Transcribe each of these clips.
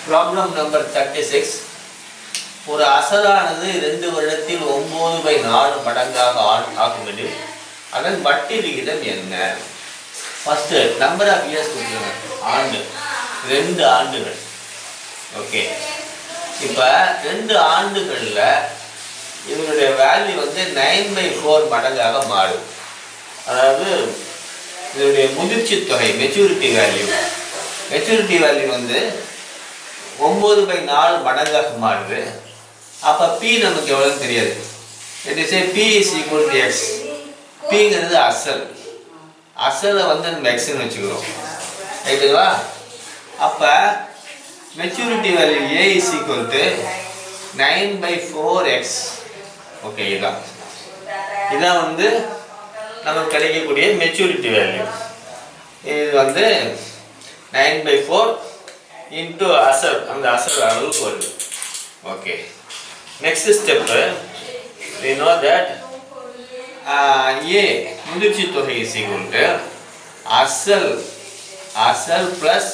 Problem number 36. ஒரு அசலானது 2 வருடத்தில் 9/4 மடங்காக ஆகுமெனில் அதன் வட்டி விகிதம் என்ன? ஃபர்ஸ்ட் நம்பர் ஆஃப் இயர்ஸ் கொடுத்துருங்க. ஆண்டு 2 ஆண்டுகள். ஓகே, இப்போ 2 ஆண்டுகளில் இதனுடைய வேல்யூ வந்து 9/4 மடங்காக மாறும். அதாவது இதனுடைய முதிர்ச்சி தொகை மெச்சூரிட்டி வேல்யூ வந்து 9/4 மடங்காக மாறுது. அப்போ P நமக்கு எவ்வளோன்னு தெரியாது. It is P is equal to X. Pங்கிறது அசலை வந்து நம்ம எக்ஸ்ன்னு வச்சுக்கிறோம், ரைட்டுங்களா? அப்போ maturity value A is equal to 9/4X. Okay, இதான் வந்து நமக்கு கிடைக்கக்கூடிய மெச்சூரிட்டி வேல்யூ. இது வந்து 9/4 into அசல், அந்த அசல் அளவுக்கு வருது. Okay, next step we know that A முதிர்ச்சி தொகை is equal to அசல் பிளஸ்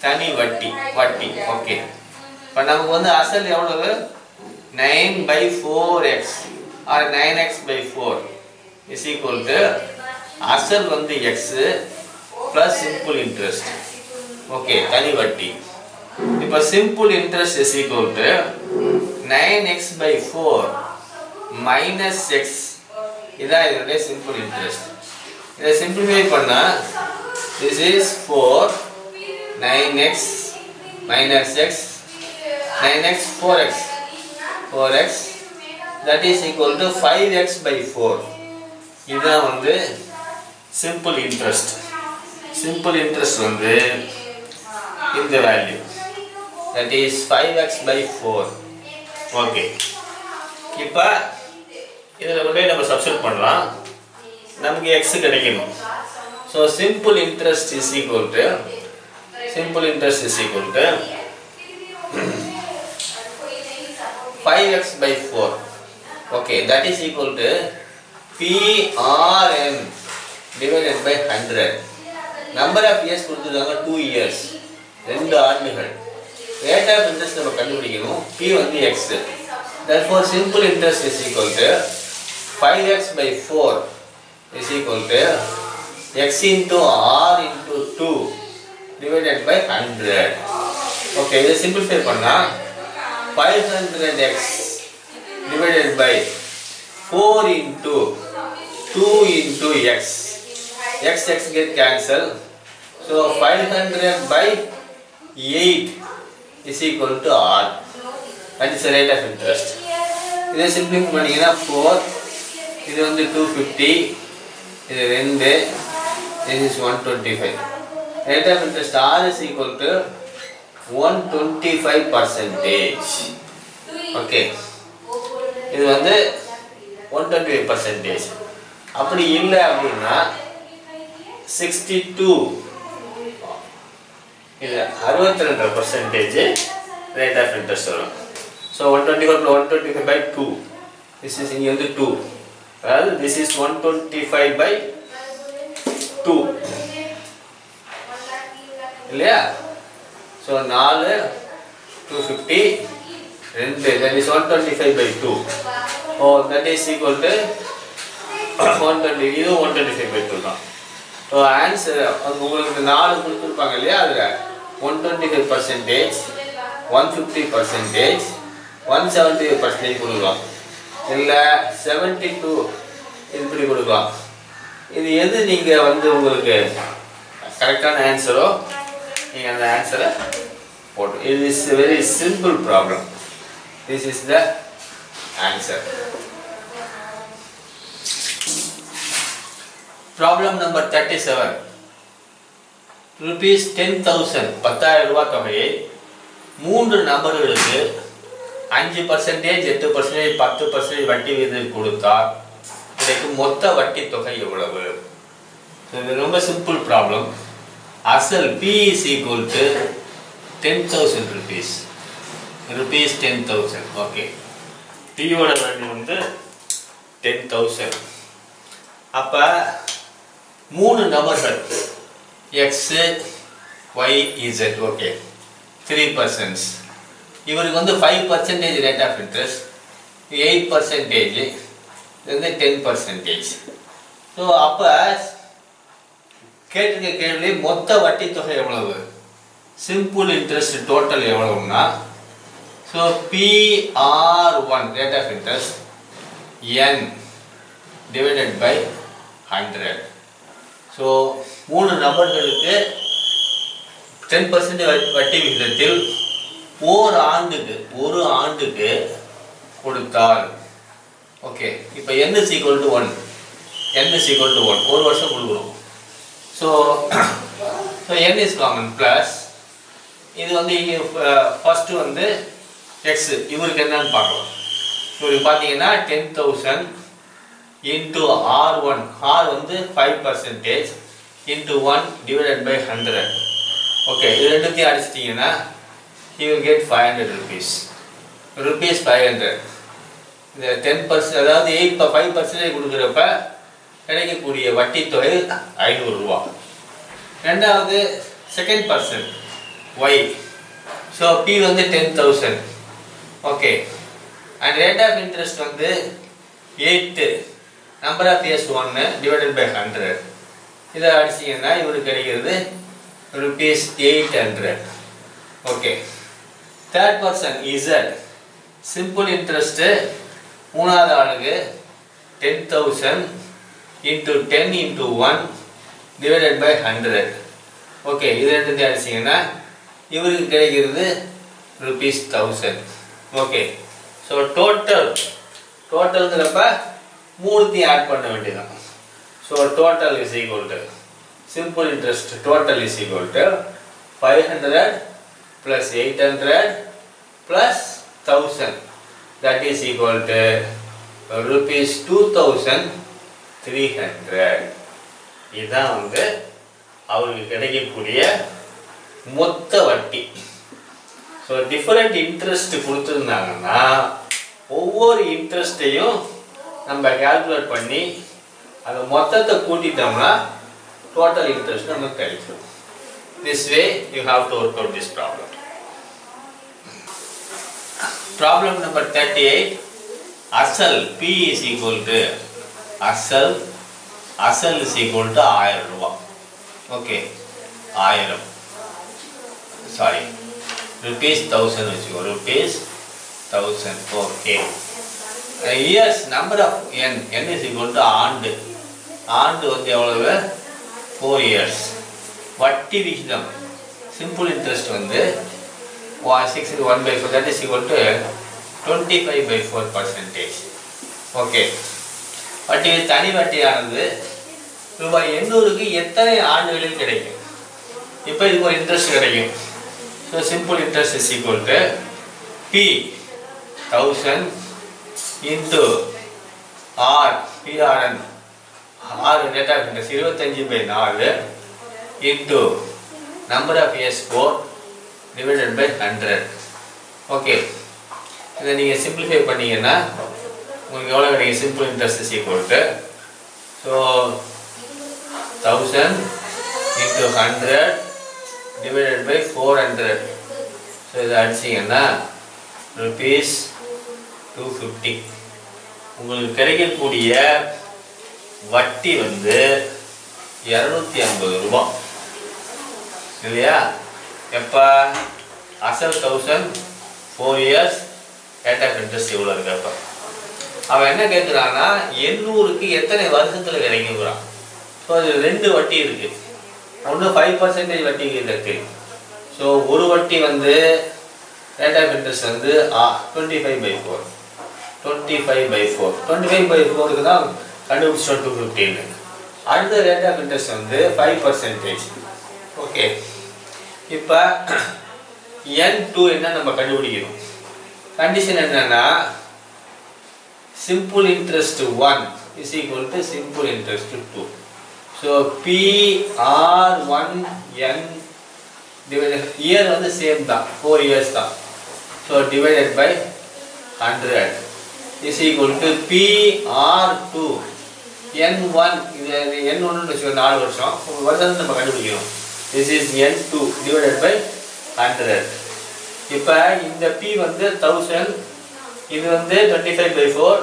தனி வட்டி. ஓகே, இப்போ நமக்கு வந்து அசல் எவ்வளவு? 9/4x or 9x/4 is equal to அசல் வந்து x plus simple interest. Okay, தனி வட்டி. இப்போ simple interest is equal to 9x/4 minus x. இதான் இதனுடைய simple interest. இதை simplify பண்ணா this is 4 9x minus x 9x 4x that is equal to 5x/4. இதுதான் வந்து simple interest. Simple interest வந்து இந்த value that is 5x/4. Okay, இப்போ இதில் கொண்டு நம்ம சப்ஸ்டிட்யூட் பண்ணலாம், நமக்கு x கிடைக்கணும். So simple interest is equal to 5x/4. okay, that is equal to PRN divided by 100. Number of years கொடுத்துருக்காங்க 2 இயர்ஸ், 2 ஆண்டுகள். ரேட் ஆஃப் இன்ட்ரெஸ்ட் நம்ம கண்டுபிடிக்கணும். P வந்து x. therefore simple interest is equal to 5x/4 is equal to x into r into 2 divided by 100. okay, இதை simplify பண்ணா 500x divided by 4 into 2 into x get cancel. so 500/8 is equal to r. that is the rate of interest. இதை simplify பண்ணீங்கன்னா 4, இது வந்து 250, இது 2, this is 125. rate of interest r is equal to 125%. Okay, இது வந்து 125%. அப்படி இல்லை அப்படின்னா 62, இது 62% rate of interest வரும். ஸோ 125/2, this is இங்கே வந்து 2, அதாவது this is 125/2 இல்லையா? So 4 250 2, that is 125/2. that is equal to 120. இது 125/2 தான். ஸோ ஆன்சர் உங்களுக்கு 4 கொடுத்துருப்பாங்க இல்லையா? அதில் 125%, 150%, 175% கொடுக்கலாம், இல்லை 72 இப்படி கொடுக்கலாம். இது எது நீங்கள் வந்து உங்களுக்கு கரெக்டான ஆன்சரோ நீங்கள் அந்த ஆன்சரை போட்டு. it is a very simple problem. this is the answer. problem number 37. rupees 10,000 10,000 ரூபாய் தொகையை 3 நபர்களுக்கு 5%, 8%, 10% வட்டி விகிதம் கொடுத்தால் கிடைக்கும் மொத்த வட்டி தொகை எவ்வளவு? இது ரொம்ப சிம்பிள் ப்ராப்ளம். அசல் P is equal to 10,000 rupees. 10,000. Okay, P ஓட வேல்யூ வந்து 10,000. அப்போ 3 நபர்கள் X, Y, Z. ஓகே, 3%. இவருக்கு வந்து 5% rate of interest, 8%, then 10%. So அப்போ கேட்டிருக்க கேள்வி மொத்த வட்டி தொகை எவ்வளவு, சிம்பிள் இன்ட்ரெஸ்ட் டோட்டல் எவ்வளவுன்னா, so PR1 rate of interest N divided by 100. So 3 நபர்களுக்கு 10% வட்டி விகிதத்தில் ஒரு ஆண்டுக்கு கொடுத்தால், ஓகே, இப்போ n is equal to 1, ஒரு வருஷம் கொடுக்குறோம். So n is common plus இது வந்து ஃபர்ஸ்ட் வந்து x, இவருக்கு என்னன்னு பார்க்கலாம். இவருக்கு பார்த்தீங்கன்னா 10,000 into R1, R வந்து 5% into 1 divided by 100. ஓகே, இது ரெண்டுத்தையும் அடிச்சிட்டிங்கன்னா he will get 500 rupees. 500. இந்த 10%, அதாவது 5% கொடுக்குறப்ப கிடைக்கக்கூடிய வட்டி தொகை 500 ரூபா. ரெண்டாவது second person Y. So P வந்து 10,000. Okay, and rate of interest வந்து 8, number of years 1 divided by 100. இதை அடிச்சிங்கன்னா இவருக்கு கிடைக்கிறது ₹800. Okay, third person Z. Simple interest மூணாவது ஆளுக்கு 10,000 into 10 into 1 divided by 100. Okay, இது ரெண்டு அடிச்சிங்கன்னா இவருக்கு கிடைக்கிறது ₹1000. ஓகே, ஸோ டோட்டல்ங்கிறப்ப மூணுத்தையும் ஆட் பண்ண வேண்டியதான். So total is equal to simple interest total is equal to 500 plus 800 plus 1000, that is equal to ₹2,300. இதுதான் வந்து அவருக்கு கிடைக்கக்கூடிய மொத்த வட்டி. ஸோ டிஃபரெண்ட் இன்ட்ரெஸ்ட் கொடுத்துருந்தாங்கன்னா ஒவ்வொரு இன்ட்ரெஸ்ட்டையும் நம்ம கால்குலேட் பண்ணி அந்த மொத்தத்தை கூட்டிட்டோம்னா total interest நமக்கு கிடைக்கும். This way you have to work out this problem. Problem number 38. Asal P is equal to asal is equal to 1000 ரூபா. Okay, 1000. Sorry, ₹1000 வச்சுக்கோ, ₹1000. Okay. Years, number of n is equal to ஆண்டு வந்து எவ்வளவு, 4 years. வட்டி விகிதம் simple interest வந்து 6 into 1/4, that is equal to 25/4%. Okay, வட்டி தனி வட்டியானது ₹800க்கு எத்தனை ஆண்டுகளில் கிடைக்கும். இப்போ இதுக்கு ஒரு இன்ட்ரெஸ்ட் கிடைக்கும். So simple interest is equal to P1000 into PRN, rate of interest 25/4 into number of years 4 divided by 100. Okay, இதை நீங்கள் சிம்பிளிஃபை பண்ணீங்கன்னா உங்களுக்கு எவ்வளோ கிடைக்கும், simple interest is equal to, so 1000 into 100 divided by 400. So இதை அடிச்சிங்கன்னா ₹250. உங்களுக்கு கிடைக்கக்கூடிய வட்டி வந்து 250 ரூபா இல்லையா. எப்போ அசல் 1000, 4 years, ரேட் ஆஃப் இன்ட்ரெஸ்ட் எவ்வளோ இருக்கப்ப அவன் என்ன கேட்குறான்னா 800க்கு எத்தனை வருஷத்தில் கிடைக்குங்கிறான். ஸோ அது 2 வட்டி இருக்கு. ஒன்று 5% வட்டி இருக்கு. ஸோ ஒரு வட்டி வந்து ரேட் ஆஃப் இன்ட்ரெஸ்ட் வந்து 25/4. 25/4க்கு தான் கண்டுபிடிச்சோம் 250. அடுத்த ரேட் ஆஃப் இன்ட்ரெஸ்ட் வந்து 5%. ஓகே, இப்போ N2 என்ன நம்ம கண்டுபிடிக்கணும். கண்டிஷன் என்னன்னா simple interest 1 is equal to simple interest 2. So PR1N divided, year வந்து சேம் தான், 4 years தான். So divided by 100 is equal to PR2 N1, இது N1 வச்சுக்கோ 4 வருஷம், வருஷம் நம்ம கண்டுபிடிக்கணும். This is N2 divided by 100. இப்போ இந்த P வந்து 1000, இது வந்து 25/4,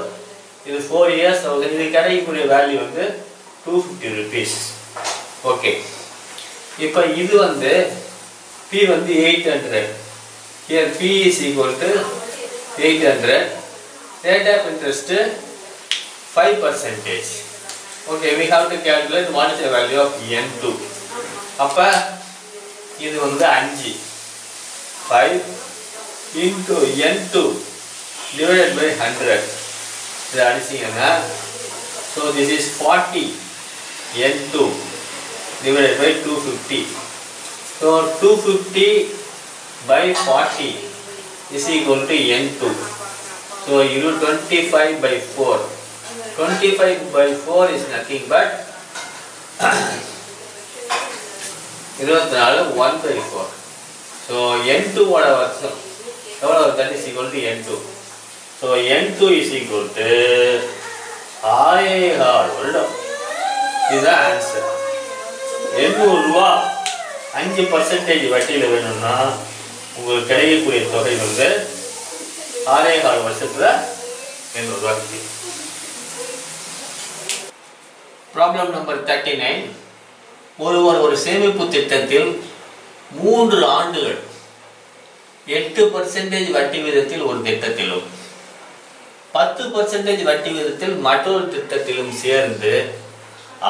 இது 4 years 1000, இது கிடைக்கக்கூடிய வேல்யூ வந்து 250 rupees. ஓகே, இப்போ இது வந்து P வந்து 800. Here P is equal to 800. Rate of interest 5%. Okay, we have to calculate what is the value of N2. அப்போ இது வந்து 5. 5 into N2 divided by 100. இது அடிச்சீங்கன்னா, so this is 40 N2 divided by 250. So 250 by 40 is equal to N2. So you do 25 by 4. 25 by 4 is nothing but 24 1 by 4. So N2 whatever, that is equal to N2. So N2 is equal to 6,500. This is the answer. ₹800 5% வட்டியில் வேணும்னா உங்களுக்கு கிடைக்கக்கூடிய தொகை வந்து 6.5 வருஷத்துல ₹800. Problem number 39. ஒருவர் ஒரு சேமிப்பு திட்டத்தில் 3 ஆண்டுகள் 8% வட்டி விகிதத்தில் ஒரு திட்டத்திலும் 10% வட்டி விகிதத்தில் மற்றொரு திட்டத்திலும் சேர்ந்து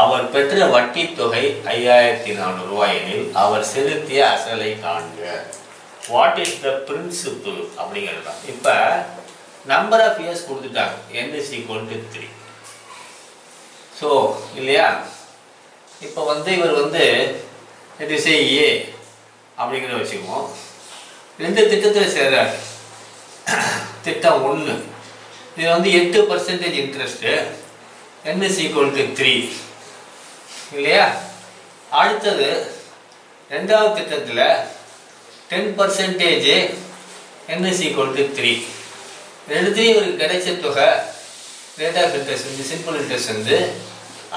அவர் பெற்ற வட்டி தொகை ₹5,400 எனில் அவர் செலுத்திய அசலை காண்க. வாட் இஸ் த பிரின்சிபிள் அப்படிங்கிறது தான். இப்போ நம்பர் ஆஃப் இயர்ஸ் கொடுத்துட்டாங்க, n is equal to 3. So இல்லையா, இப்போ வந்து இவர் வந்து let us say A அப்படிங்கிறத வச்சுக்குவோம். 2 திட்டத்தில் சேர்றாரு. திட்டம் 1 இது வந்து 8% interest, n is equal to 3 இல்லையா. அடுத்தது 2வது திட்டத்தில் 10% n is equal to 3. ரெண்டுத்தையும் இவருக்கு கிடைச்ச தொகை ரேட் ஆஃப் இன்ட்ரெஸ்ட் வந்து சிம்பிள் இன்ட்ரெஸ்ட் வந்து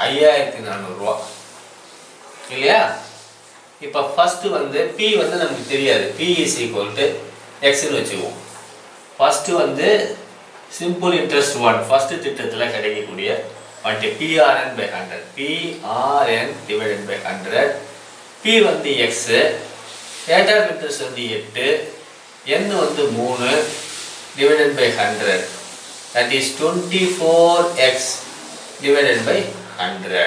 ₹5,400 இல்லையா. இப்போ ஃபர்ஸ்ட் வந்து P வந்து நமக்கு தெரியாது, P is equal to Xன்னு வச்சுக்குவோம். ஃபர்ஸ்ட் வந்து சிம்பிள் இன்ட்ரெஸ்ட் 1 ஃபர்ஸ்ட் திட்டத்தில் கிடைக்கக்கூடிய வட்டி PRN by 100, PRN divided by 100. P வந்து X, rate of interest வந்து 8, N வந்து 3 divided by 100, that is 24x divided by 100.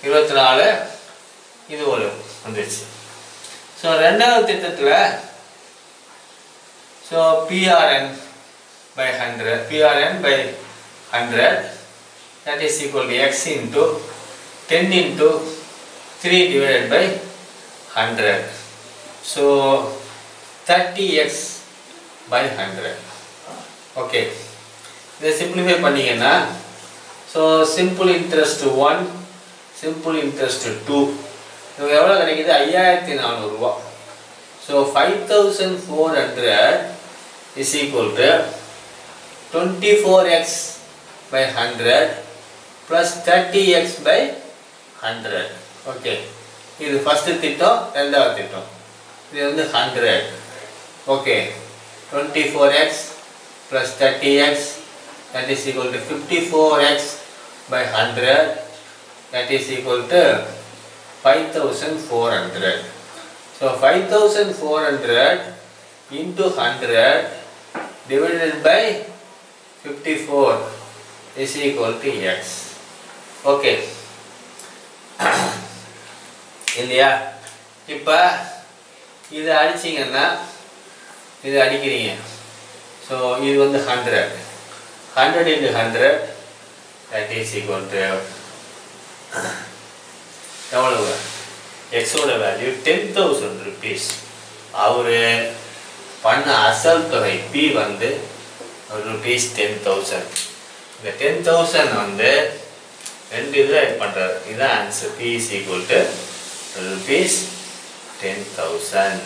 24 இது ஒரு வந்துச்சு. ஸோ 2வது திட்டத்தில் so PRN by 100, PRN by 100, that is equal to X into 10 into 3 divided by 100. So 30x by 100. Okay, இதை simplify பண்ணிங்கன்னா, so simple interest 1, simple interest 2, இது எவ்வளோ கிடைக்குது ₹5,400. So 5,400 is equal to 24x by 100 plus 30x by 100. Okay, இது first திட்டம், 2வது திட்டம். இது வந்து 100. Okay, 24x plus 30x, that is equal to 54x by 100, that is equal to 5,400. So 5,400 into 100 divided by 54 is equal to x. Okay. இல்லையா. இப்போ இது அடிச்சிங்கன்னா, இது அடிக்கிறீங்க, ஸோ இது வந்து 100 into 100, that is equal to எவ்வளவு, எக்ஸோட வேல்யூ 10,000 rupees. அவர் பண்ண அசல் தொகை P வந்து ₹10,000. இந்த 10,000 வந்து 2 இதில் ஆட் பண்ணுறாரு. இதுதான் answer. P is equal to ₹10,000.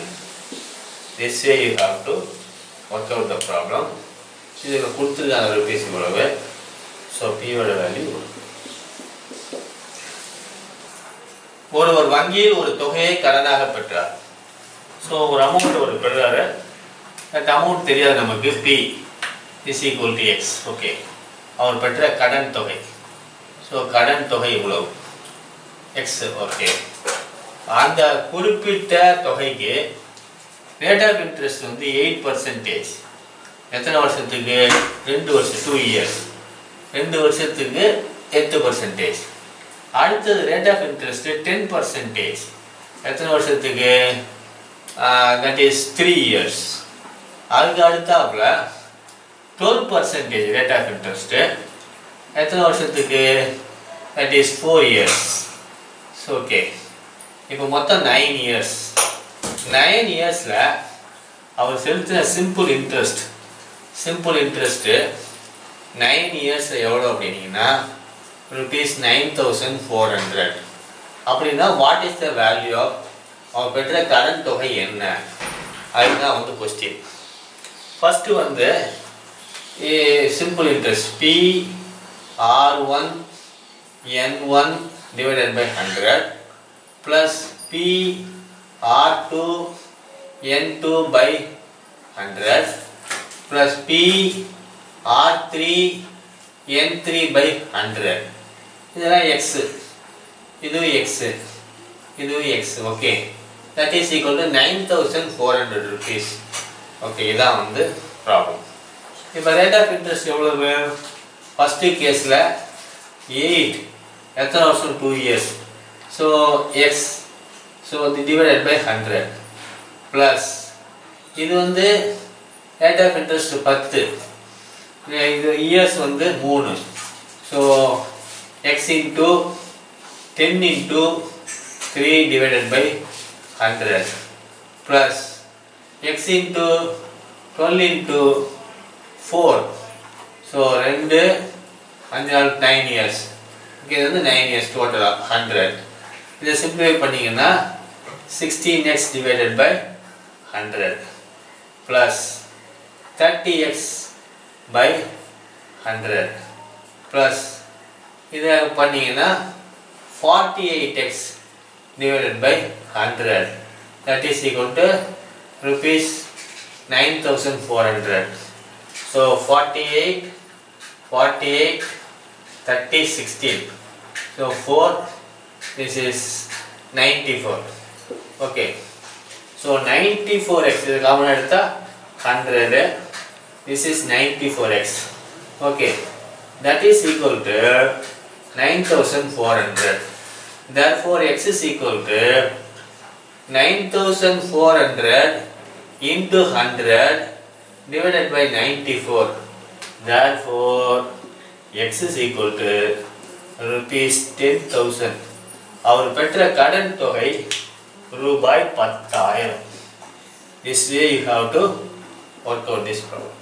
This way you have to work out the problem. இதுக்கு கொடுத்துருக்காங்க ருபீஸ் இவ்வளவு. ஸோ P-யோட வேல்யூ. ஒருவர் வங்கியில் ஒரு தொகையை கடனாக பெற்றார். ஸோ ஒரு அமௌண்ட் ஒரு பெறுறாரு, that amount தெரியாது நமக்கு P is equal to X. Okay. அவர் பெற்ற கடன் தொகை. So கடன் தொகை இவ்வளவு X. Okay. அந்த குறிப்பிட்ட தொகைக்கு rate of interest வந்து 8%. எத்தனை வருஷத்துக்கு? 2 வருஷம், 2 years. 2 வருஷத்துக்கு 8%. அடுத்தது rate of interest 10%. எத்தனை வருஷத்துக்கு? That is 3 years. அதுக்கு அடுத்தாப்புல 12% rate of interest. எத்தனை வருஷத்துக்கு? That is 4 years. So okay. இப்போ மொத்தம் 9 years. 9 yearsல அவர் செலுத்தின சிம்பிள் இன்ட்ரெஸ்ட் 9 years எவ்வளோ அப்படின்னீங்கன்னா rupees 9,400. அப்படின்னா what is the value of அவர் பெற்ற கடன் தொகை என்ன? அதுதான் வந்து கொஸ்டின். ஃபர்ஸ்ட் வந்து simple interest PR1N1 divided by 100 plus PR2N2 by 100 plus PR3N3 by 100. இதெல்லாம் X, இதுவும் X, இதுவும் X. Okay, that is equal to 9,400 rupees. Okay, இதான் வந்து ப்ராப்ளம். இப்போ ரேட் ஆஃப் இன்ட்ரெஸ்ட் எவ்வளவு? ஃபர்ஸ்ட் கேஸில் 8, எத்தனை வருஷம்? 2 years. So X, so divided by 100 plus இது வந்து ரேட் ஆஃப் இன்ட்ரெஸ்ட் 10, இது இயர்ஸ் வந்து 3. So X into 10 into 3 divided by 100 plus X into 12 into 4. So 2 5 9 years. Okay, இது வந்து 9 years டோட்டலாக 100. இதை சிம்பிளிஃபை பண்ணிங்கன்னா 16x divided by 100 plus 30x by 100 plus இதை பண்ணிங்கன்னா 48x divided by 100. That is equal to rupees 9,400. So 48, 30, 16. So 4, this is 94. Okay. So 94x is common at 100. This is 94x. Okay. That is equal to 9,400. Therefore, X is equal to 9,400 into 100 divided by 94. Therefore, X is equal to rupees 10,000. அவர் பெற்ற கடன் தொகை ரூபாய் 10,000. This way you have to work out this problem.